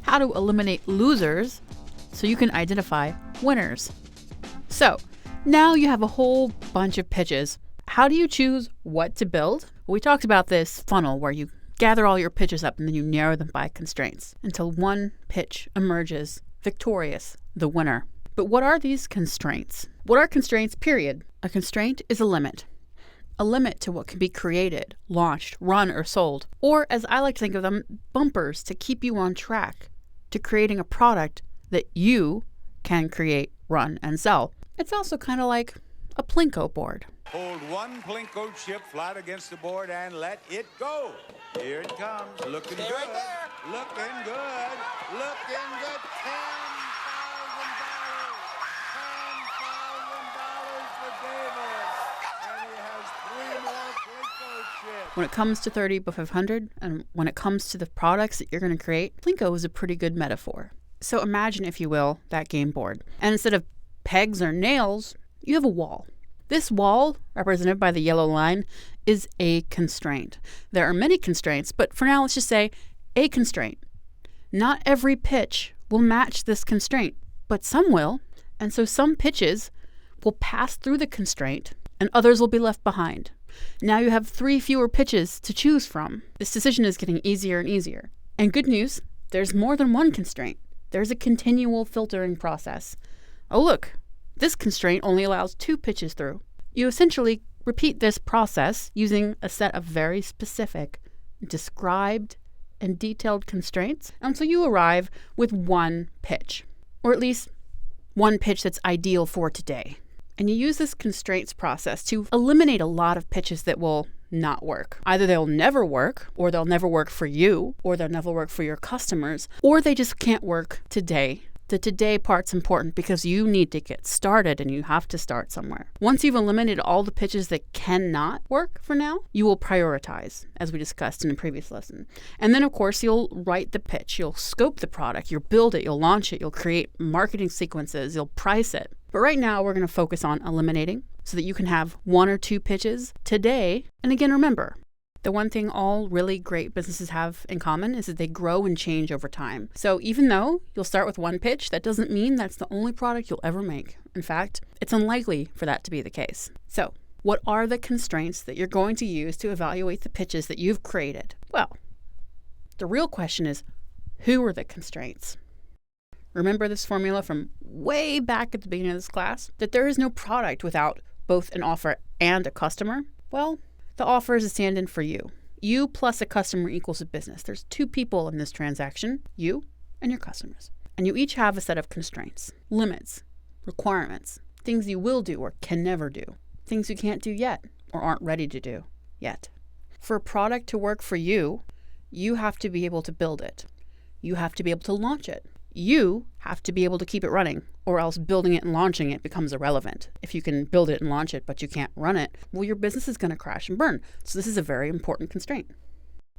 how to eliminate losers so you can identify winners. So now you have a whole bunch of pitches. How do you choose what to build? Well, we talked about this funnel where you gather all your pitches up and then you narrow them by constraints until one pitch emerges victorious, the winner. But what are these constraints? What are constraints, period? A constraint is a limit to what can be created, launched, run, or sold. Or, as I like to think of them, bumpers to keep you on track to creating a product that you can create, run, and sell. It's also kind of like a Plinko board. Hold one Plinko chip flat against the board and let it go. Here it comes. Looking good. Looking good. Looking good. $10,000 for David. And he has 3 more Plinko chips. When it comes to 30 by 500 and when it comes to the products that you're going to create, Plinko is a pretty good metaphor. So imagine, if you will, that game board. And instead of pegs or nails, you have a wall. This wall, represented by the yellow line, is a constraint. There are many constraints, but for now, let's just say a constraint. Not every pitch will match this constraint, but some will. And so some pitches will pass through the constraint and others will be left behind. Now you have 3 fewer pitches to choose from. This decision is getting easier and easier. And good news, there's more than one constraint. There's a continual filtering process. Oh, look. This constraint only allows 2 pitches through. You essentially repeat this process using a set of very specific, described, and detailed constraints until you arrive with one pitch, or at least one pitch that's ideal for today. And you use this constraints process to eliminate a lot of pitches that will not work. Either they'll never work, or they'll never work for you, or they'll never work for your customers, or they just can't work today. The today part's important because you need to get started and you have to start somewhere. Once you've eliminated all the pitches that cannot work for now, you will prioritize, as we discussed in a previous lesson. And then, of course, you'll write the pitch. You'll scope the product. You'll build it. You'll launch it. You'll create marketing sequences. You'll price it. But right now, we're going to focus on eliminating so that you can have 1 or 2 pitches today. And again, remember, the one thing all really great businesses have in common is that they grow and change over time. So even though you'll start with one pitch, that doesn't mean that's the only product you'll ever make. In fact, it's unlikely for that to be the case. So what are the constraints that you're going to use to evaluate the pitches that you've created? Well, the real question is, who are the constraints? Remember this formula from way back at the beginning of this class? That there is no product without both an offer and a customer? Well, the offer is a stand-in for you. You plus a customer equals a business. There's 2 people in this transaction, you and your customers. And you each have a set of constraints, limits, requirements, things you will do or can never do, things you can't do yet or aren't ready to do yet. For a product to work for you, you have to be able to build it. You have to be able to launch it. You have to be able to keep it running, or else building it and launching it becomes irrelevant. If you can build it and launch it, but you can't run it, well, your business is going to crash and burn. So this is a very important constraint.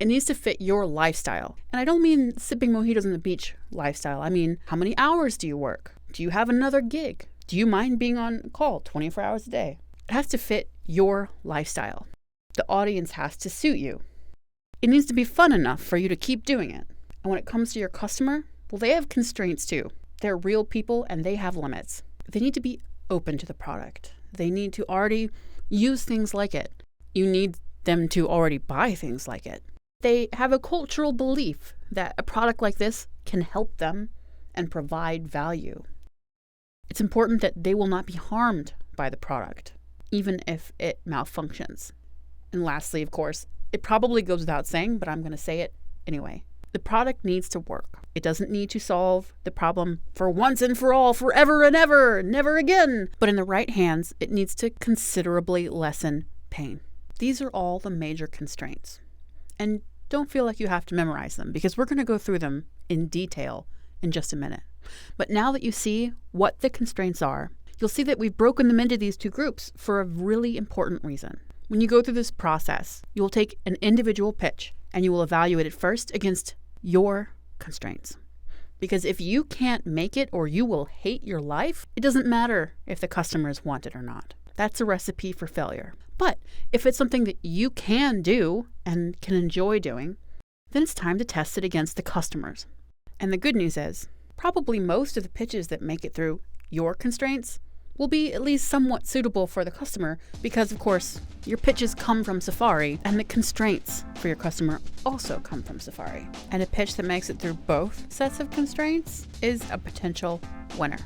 It needs to fit your lifestyle. And I don't mean sipping mojitos on the beach lifestyle. I mean, how many hours do you work? Do you have another gig? Do you mind being on call 24 hours a day? It has to fit your lifestyle. The audience has to suit you. It needs to be fun enough for you to keep doing it. And when it comes to your customer, well, they have constraints too. They're real people and they have limits. They need to be open to the product. They need to already use things like it. You need them to already buy things like it. They have a cultural belief that a product like this can help them and provide value. It's important that they will not be harmed by the product, even if it malfunctions. And lastly, of course, it probably goes without saying, but I'm going to say it anyway. The product needs to work. It doesn't need to solve the problem for once and for all, forever and ever, never again. But in the right hands, it needs to considerably lessen pain. These are all the major constraints. And don't feel like you have to memorize them because we're going to go through them in detail in just a minute. But now that you see what the constraints are, you'll see that we've broken them into these 2 groups for a really important reason. When you go through this process, you'll take an individual pitch and you will evaluate it first against your constraints. Because if you can't make it or you will hate your life, it doesn't matter if the customers want it or not. That's a recipe for failure. But if it's something that you can do and can enjoy doing, then it's time to test it against the customers. And the good news is, probably most of the pitches that make it through your constraints will be at least somewhat suitable for the customer because, of course, your pitches come from Safari and the constraints for your customer also come from Safari. And a pitch that makes it through both sets of constraints is a potential winner.